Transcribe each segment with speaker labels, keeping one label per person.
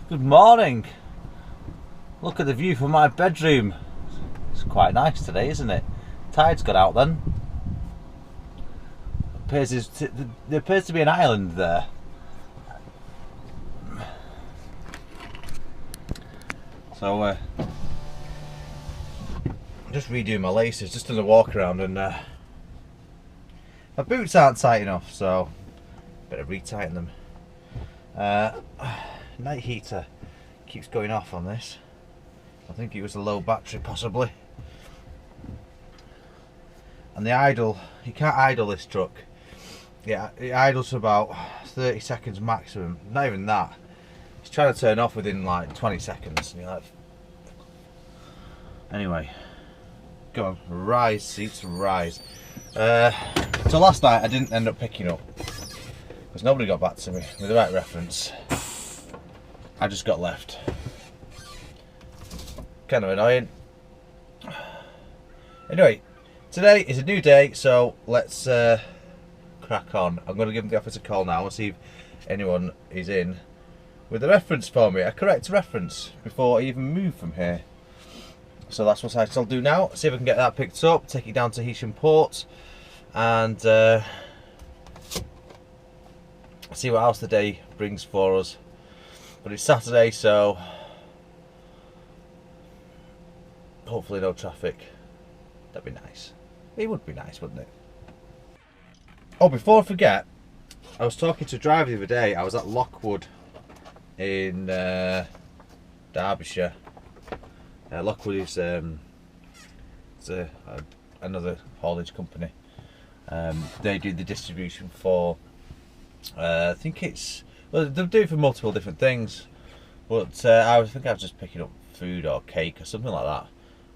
Speaker 1: Good morning. Look at the view from my bedroom. It's quite nice today, isn't it? Tide's got out then. There appears to be an island there. So I'm just redoing my laces, just doing a walk around, and my boots aren't tight enough, so better retighten them. Night heater keeps going off on this. I think it was a low battery possibly. And the idle, you can't idle this truck. Yeah, it idles for about 30 seconds maximum. Not even that. It's trying to turn off within like 20 seconds. And you're like, anyway, go on, rise, seats, rise. So last night I didn't end up picking up because nobody got back to me with the right reference. I just got left. Kind of annoying. Anyway, today is a new day, so let's crack on. I'm going to give the office a call now and see if anyone is in with a reference for me, a correct reference, before I even move from here. So that's what I shall do now. See if I can get that picked up, take it down to Heysham Port, and see what else the day brings for us. But it's Saturday, so hopefully no traffic. That'd be nice. It would be nice, wouldn't it? Oh, before I forget, I was talking to a driver the other day. I was at Lockwood in Derbyshire. Lockwood is another haulage company. They do the distribution for, I think it's, well, they do it for multiple different things, but I think I was just picking up food or cake or something like that.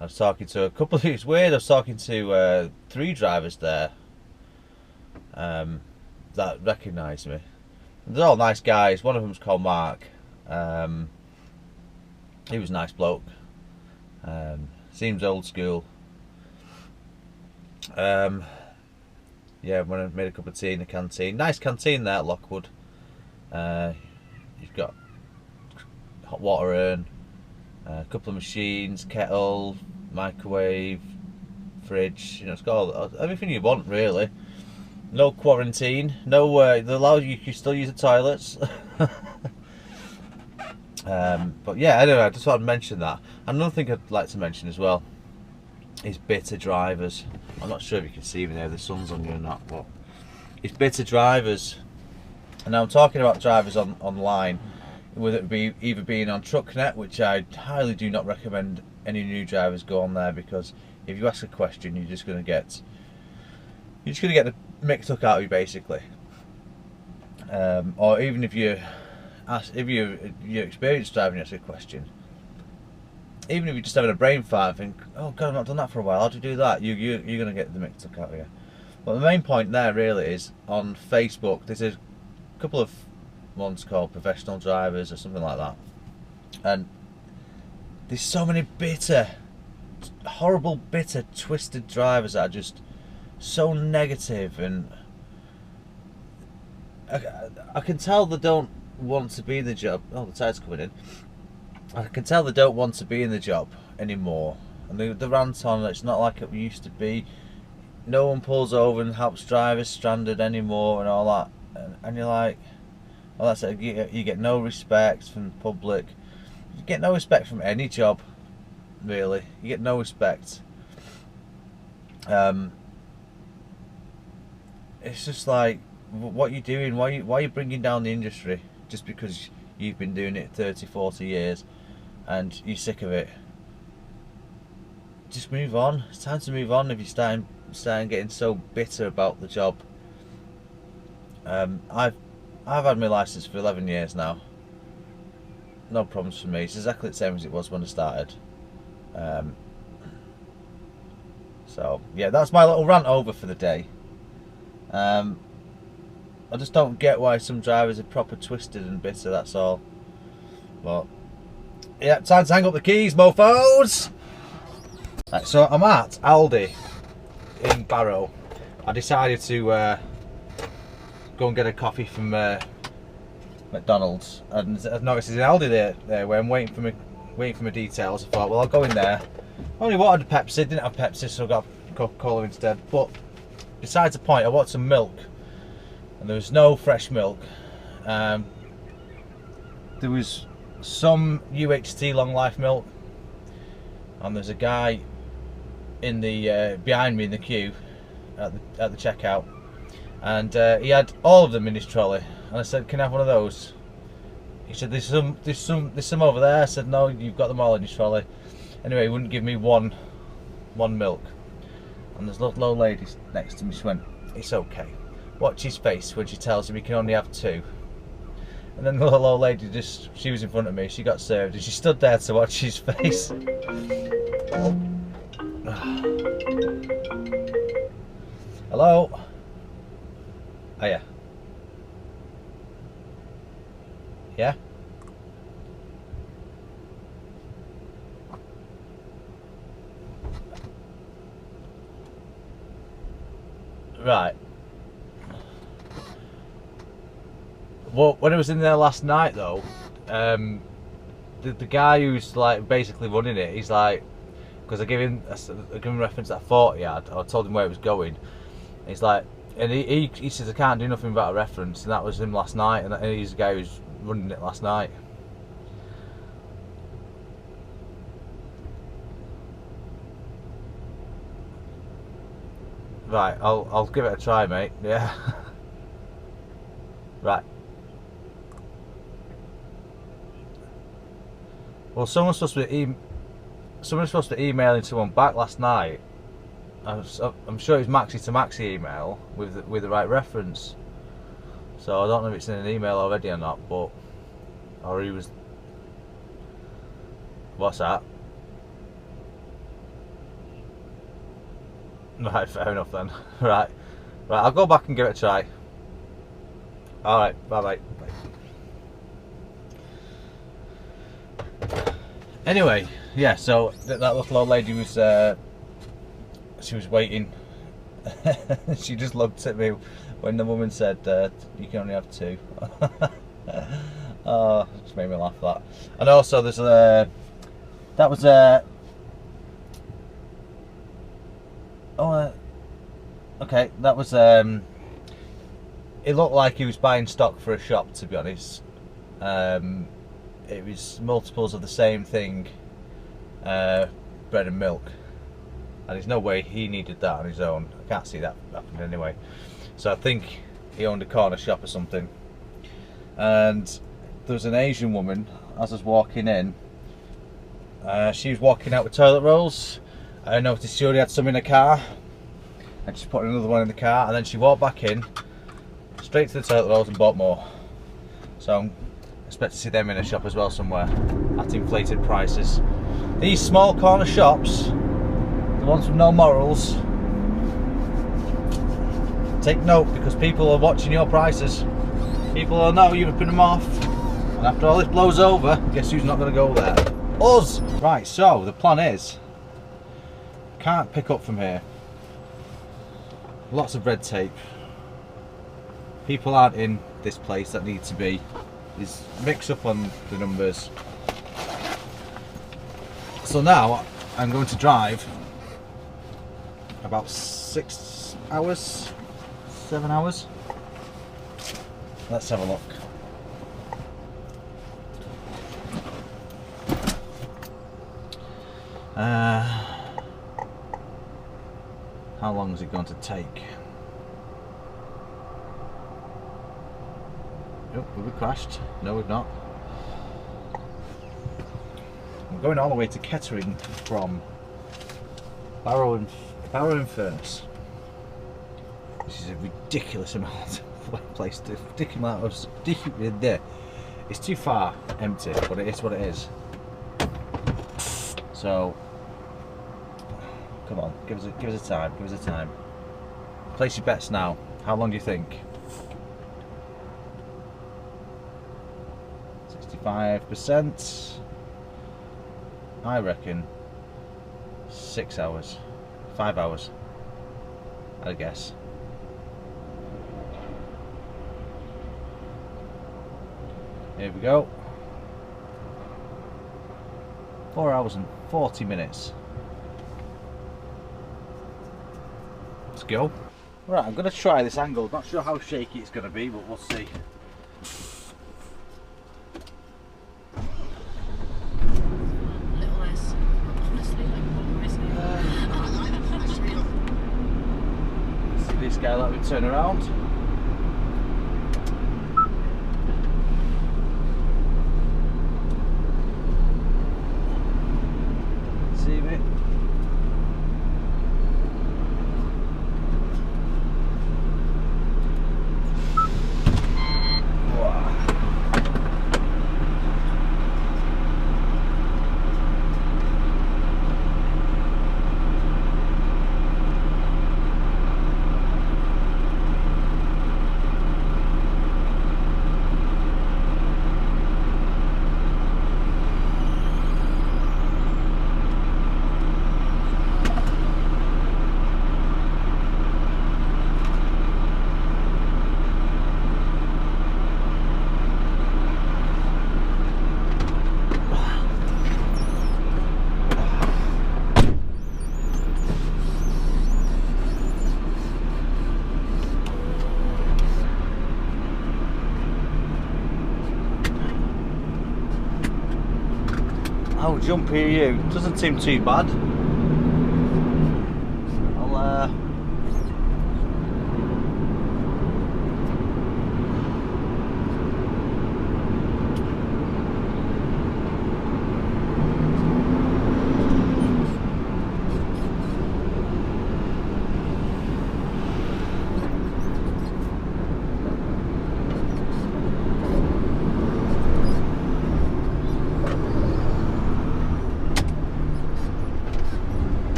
Speaker 1: I was talking to a couple, it's weird, I was talking to 3 drivers there that recognised me. They're all nice guys. One of them's called Mark. He was a nice bloke. Seems old school. Yeah, when I made a cup of tea in the canteen. Nice canteen there at Lockwood. You've got hot water urn, a couple of machines, kettle, microwave, fridge. You know, it's got all, everything you want really. No quarantine. No, they allow you can still use the toilets. But yeah, anyway, I just wanted to mention that. Another thing I'd like to mention as well is bitter drivers. I'm not sure if you can see me there, the sun's on you or not, but it's bitter drivers. And now I'm talking about drivers online, whether it be either being on TruckNet, which I highly do not recommend any new drivers go on there, because if you ask a question, you're just going to get the mick took out of you basically. Or even if you're experienced driving, you ask a question. Even if you're just having a brain fart and think, oh god, I've not done that for a while, how do you do that? You're going to get the mick took out of you. But the main point there really is, on Facebook, there's a couple of ones called professional drivers or something like that. And there's so many bitter, horrible, bitter, twisted drivers that are just so negative, and I can tell they don't want to be in the job. Oh, the tide's coming in. I can tell they don't want to be in the job anymore, and the rant on it's not like it used to be. No one pulls over and helps drivers stranded anymore and all that, and you're like, well, that's it. You get no respect from the public. You get no respect from any job, really. You get no respect. It's just like, what you're doing, why are you bringing down the industry just because you've been doing it 30, 40 years and you're sick of it? Just move on. It's time to move on if you're starting getting so bitter about the job. I've had my licence for 11 years now. No problems for me. It's exactly the same as it was when I started. So yeah, that's my little rant over for the day. I just don't get why some drivers are proper twisted and bitter, that's all. But yeah, time to hang up the keys, mofos! Right, so I'm at Aldi in Barrow. I decided to go and get a coffee from McDonald's, and I've noticed there's an Aldi there where I'm waiting for my details. I thought, well, I'll go in there. I only wanted a Pepsi, didn't have Pepsi, so I got Coca-Cola instead. But besides the point, I wanted some milk, and there was no fresh milk. There was some UHT long life milk, and there's a guy in the behind me in the queue at the checkout, and he had all of them in his trolley. And I said, "Can I have one of those?" He said, "There's some over there." I said, "No, you've got them all in your trolley." Anyway, he wouldn't give me one milk. And there's a little old lady next to me. She went, "It's okay." Watch his face when she tells him he can only have 2. And then the little old lady she was in front of me. She got served, and she stood there to watch his face. Hello. Hiya. Yeah? Right. Well, when I was in there last night though, the guy who's like basically running it, he's like, because I gave him reference that 40 yard, I told him where it was going. He's like, and he says I can't do nothing about a reference, and that was him last night, and he's the guy who's running it last night. Right, I'll give it a try, mate. Yeah. Right. Well, someone's supposed to be emailing someone back last night. I'm sure it's maxi to maxi email with the right reference. So I don't know if it's in an email already or not, but or he was. What's that? Right, fair enough then. Right, I'll go back and give it a try. All right, bye. Anyway, yeah. So that little old lady was. She was waiting. She just looked at me when the woman said, "You can only have 2." Oh, it just made me laugh that. And also, there's that was okay. That was it looked like he was buying stock for a shop, to be honest. It was multiples of the same thing, bread and milk. And there's no way he needed that on his own. I can't see that happening anyway. So I think he owned a corner shop or something. And there was an Asian woman, as I was walking in, she was walking out with toilet rolls. I noticed she already had some in her car, and she put another one in the car, and then she walked back in, straight to the toilet rolls and bought more. So I expect to see them in a shop as well somewhere, at inflated prices. These small corner shops, the ones with no morals, take note, because people are watching your prices. People will know you're ripping them off, and after all this blows over, guess who's not going to go there? Us! Right, so the plan is, can't pick up from here. Lots of red tape. People aren't in this place that need to be. There's mix up on the numbers. So now I'm going to drive about 6 hours, 7 hours. Let's have a look. How long is it going to take? Oh, have we crashed? No, we've not. I'm going all the way to Kettering from Barrow and Furnace. This is a ridiculous amount of place. Ridiculous. It's too far empty, but it is what it is. So, come on, give us a time. Give us a time. Place your bets now. How long do you think? 65%. I reckon 6 hours, 5 hours, I guess. Here we go. 4 hours and 40 minutes. Let's go. Right, I'm going to try this angle. Not sure how shaky it's going to be, but we'll see.
Speaker 2: Little less. Honestly,
Speaker 1: See this guy, let me turn around. See me? How jumpy are you? Doesn't seem too bad. I'll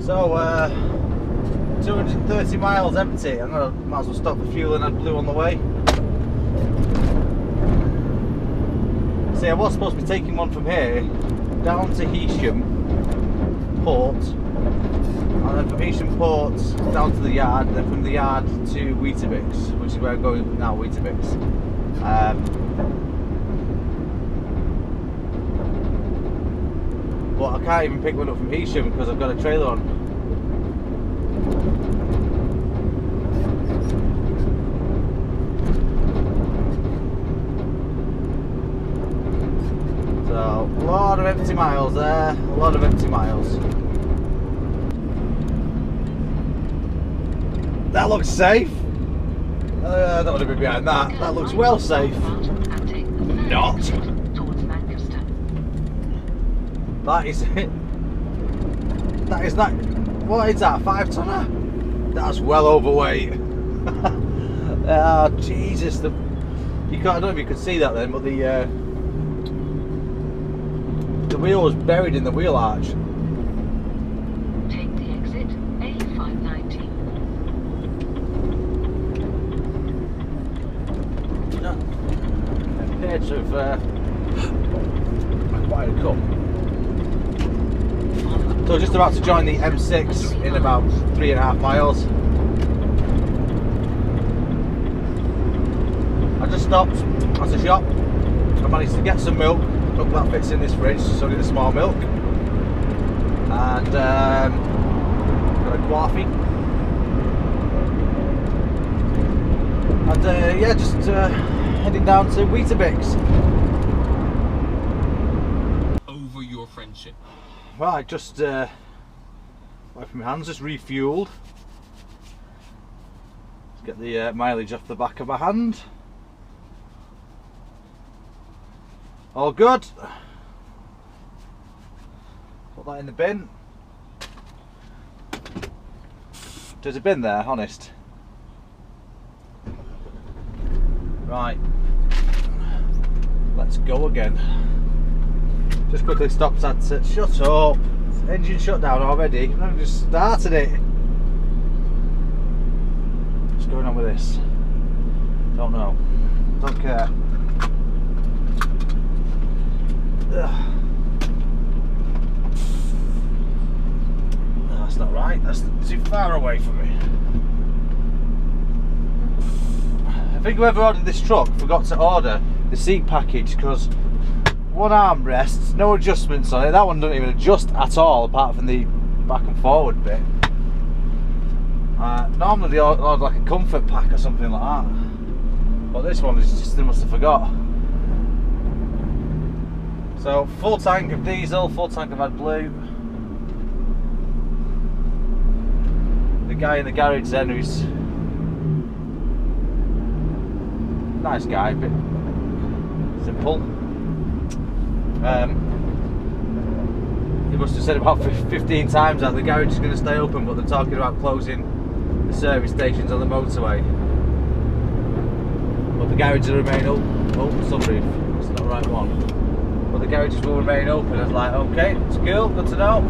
Speaker 1: So, 230 miles empty. I'm gonna might as well stop for fuel and add blue on the way. See, I was supposed to be taking one from here down to Heysham Port, and then from Heysham Port down to the yard, and then from the yard to Weetabix, which is where I'm going now, Weetabix. But I can't even pick one up from Heysham because I've got a trailer on. So, a lot of empty miles there, a lot of empty miles. That looks safe. I don't want to be behind that. That looks well safe. Not. That is it. That is that. What is that? 5 tonner? That's well overweight. Oh Jesus! You can't. I don't know if you could see that then, but the wheel was buried in the wheel arch.
Speaker 2: Take the exit A590.
Speaker 1: Compared to quite a cut. So just about to join the M6 in about 3.5 miles. I just stopped at a shop. I managed to get some milk. Look, that fits in this fridge, so I did a small milk. And got a coffee. And yeah, just heading down to Weetabix.
Speaker 3: Over your friendship.
Speaker 1: Right, just away from my hands, just refueled. Let's get the mileage off the back of my hand. All good. Put that in the bin. There's a bin there, honest. Right, let's go again. Just quickly stopped at shut up. Engine shut down already. I've just started it. What's going on with this? Don't know. Don't care. No, that's not right. That's too far away from me. I think whoever ordered this truck forgot to order the seat package, because one armrest, no adjustments on it. That one doesn't even adjust at all, apart from the back and forward bit. Normally they order like a comfort pack or something like that, but this one is just, they must have forgot. So full tank of diesel, full tank of AdBlue. The guy in the garage then, who's nice guy, a bit simple. He must have said about 15 times that the garage is going to stay open, but they're talking about closing the service stations on the motorway. But the garages will remain open. Oh, sunroof. That's not the right one. But the garages will remain open. I was like, okay, it's cool, good to know.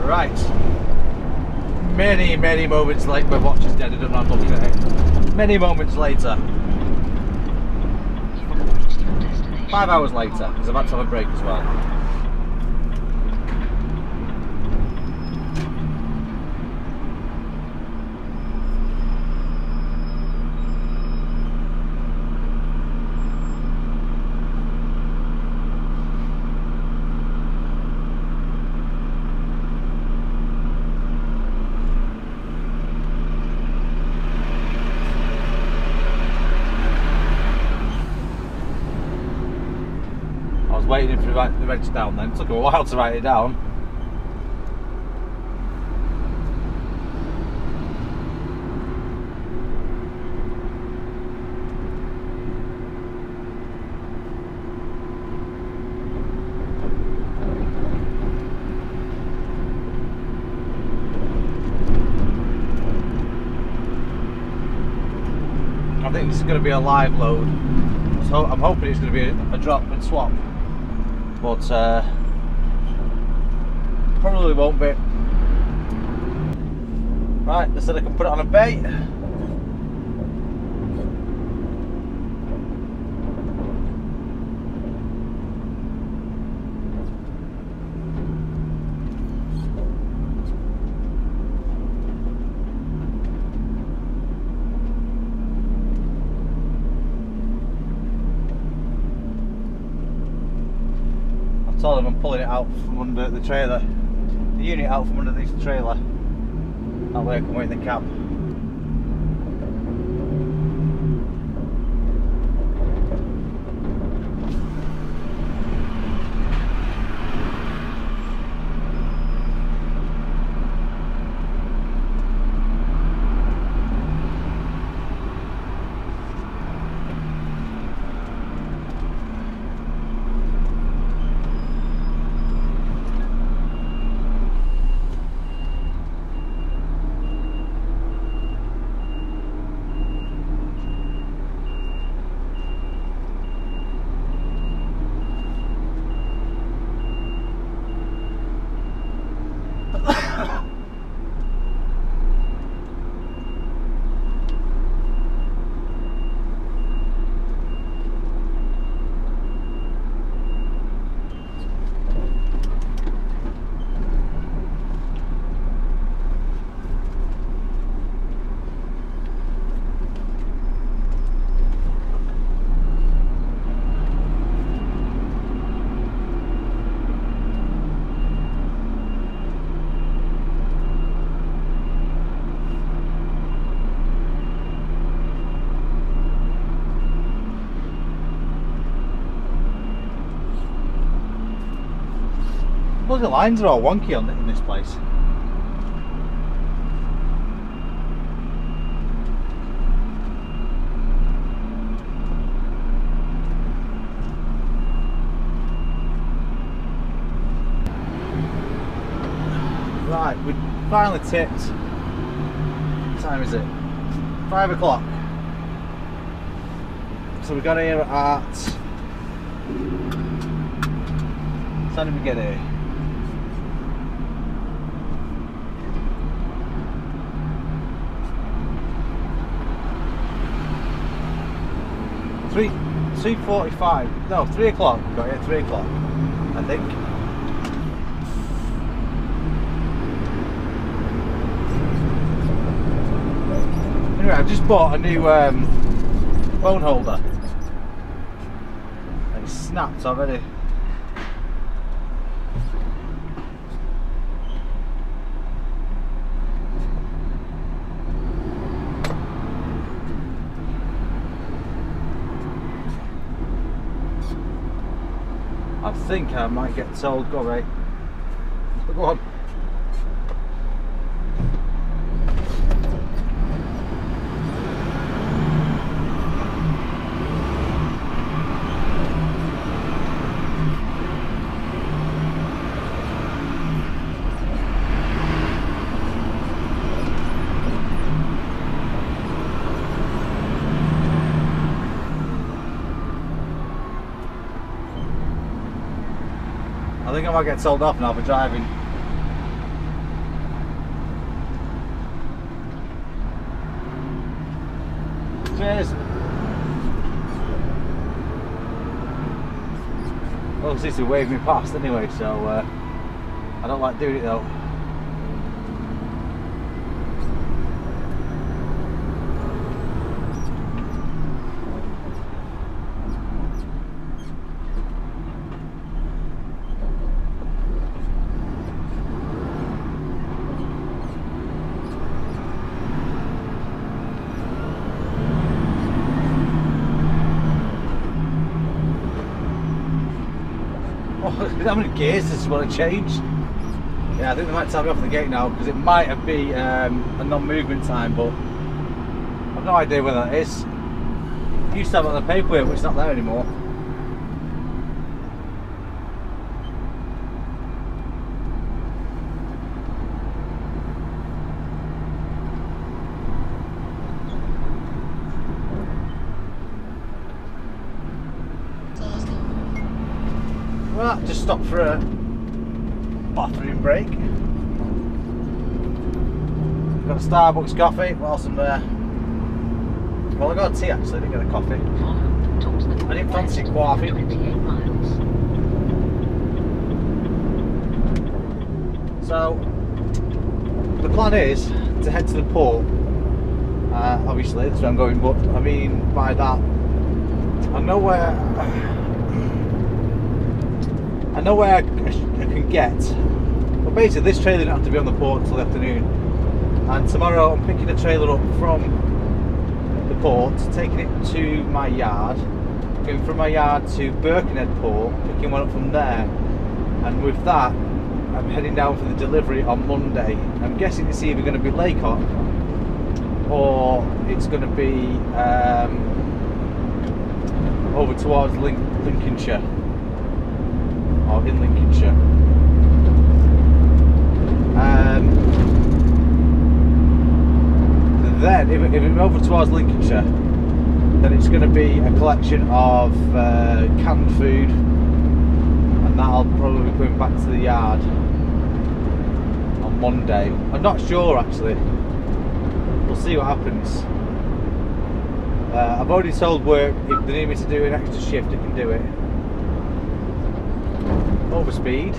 Speaker 1: Right. Many moments later, my watch is dead, I don't know, I'm looking at it. Many moments later. 5 hours later, because I've had to have a break as well. Waiting for the wrench down then. It took a while to write it down. I think this is going to be a live load. So I'm hoping it's going to be a drop and swap. But probably won't be. Right, they said I can put it on a bait. I told them I'm pulling it out from under the trailer, the unit out from underneath the trailer. That way I can wait in the cab. The lines are all wonky in this place. Right, we finally tipped. What time is it? 5 o'clock. So we got here at How did we get here? Three, 2:45. No, 3 o'clock. Got here 3 o'clock, I think. Anyway, I just bought a new phone holder. And it's snapped already. I think I might get told, go right. Go on. I think I might get sold off now for driving. Cheers. Well, seems to wave me past anyway, so I don't like doing it though. How many gears does this want to change? Yeah, I think they might tell me off the gate now because it might be a non-movement time, but I've no idea when that is. It used to have it on the paperwork, but it's not there anymore. Well, just stopped for a bathroom break. Got a Starbucks coffee whilst I'm there. Well, I got a tea actually, I didn't get a coffee. I didn't fancy coffee.
Speaker 2: 28 miles.
Speaker 1: So, the plan is to head to the port. Obviously, that's where I'm going, but I mean by that, I know where I can get. Well, basically, this trailer didn't have to be on the port until the afternoon. And tomorrow, I'm picking a trailer up from the port, taking it to my yard, going from my yard to Birkenhead Port, picking one up from there. And with that, I'm heading down for the delivery on Monday. I'm guessing it's either going to be Laycock or it's going to be over towards Lincolnshire. Or in Lincolnshire. Then, if it's over towards Lincolnshire, then it's going to be a collection of canned food, and that'll probably be going back to the yard on Monday. I'm not sure actually. We'll see what happens. I've already told work if they need me to do an extra shift, I can do it. Overspeed.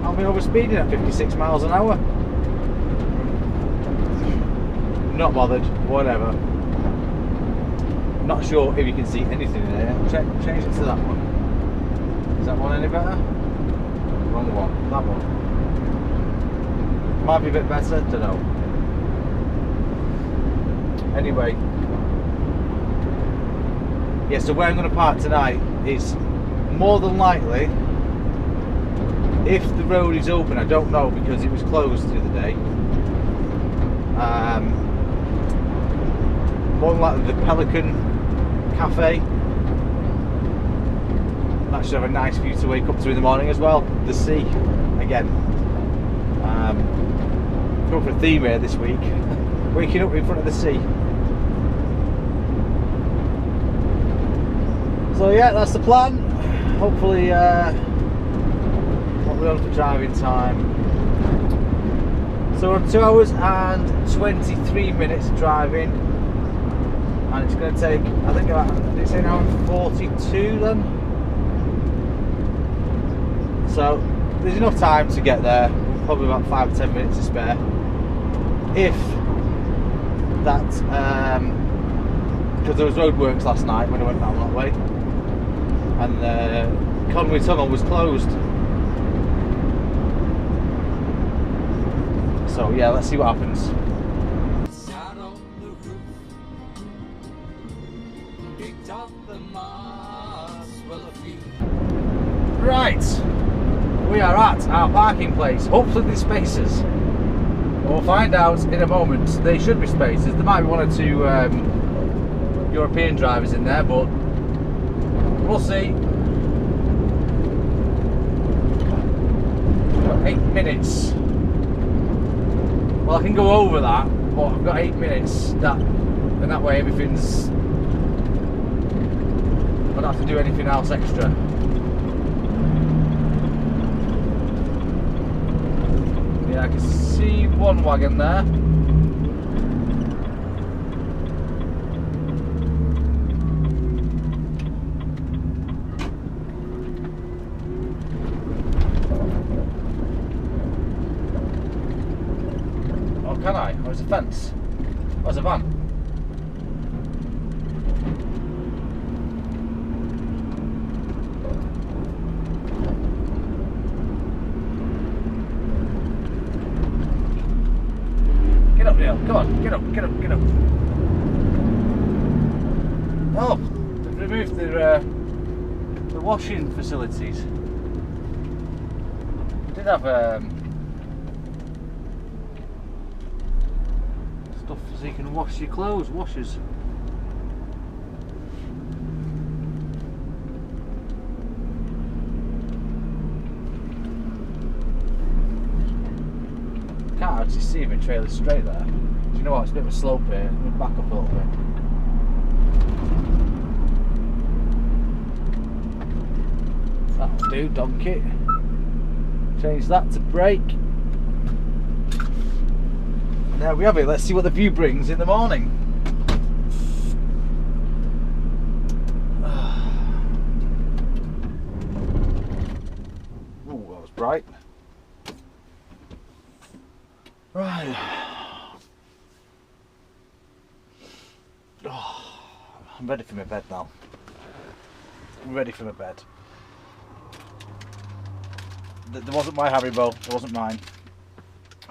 Speaker 1: I'll be overspeeding at 56 miles an hour. Not bothered, whatever. Not sure if you can see anything in there. Change it to that one. Is that one any better? Wrong one. That one. Might be a bit better, don't know. Anyway. Yeah, so where I'm going to park tonight is more than likely, if the road is open, I don't know because it was closed the other day. More than likely the Pelican Cafe. That should have a nice view to wake up to in the morning as well. The sea, again. Go for a theme here this week. Waking up in front of the sea. So yeah, that's the plan. hopefully what we're on for driving time. So we're on 2 hours and 23 minutes driving, and it's going to take, I think it's an hour and 42 then. So there's enough time to get there, probably about 5 or 10 minutes to spare. If that, because there was roadworks last night when I went down that way, and Conway Tunnel was closed. So yeah, let's see what happens. Right, we are at our parking place. Hopefully there's spaces. We'll find out in a moment. There should be spaces. There might be 1 or 2 European drivers in there, but we'll see. We've got 8 minutes. Well, I can go over that, but I've got 8 minutes. And that way everything's... I don't have to do anything else extra. Yeah, I can see 1 wagon there. Oh, can I? Where's the fence? Where's the van? Get up, Neil. Come on, get up, get up, get up. Oh, they've removed the washing facilities. They did have stuff so you can wash your clothes, washers. Can't actually see if my trailer's straight there. Do you know what? It's a bit of a slope here. Let me back up a little bit. That'll do, donkey. Change that to brake. And there we have it. Let's see what the view brings in the morning. Oh, that was bright. Right. Oh, I'm ready for my bed now. I'm ready for my bed. There wasn't my Haribo, it wasn't mine.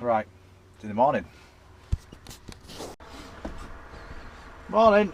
Speaker 1: Right, it's in the morning. Morning.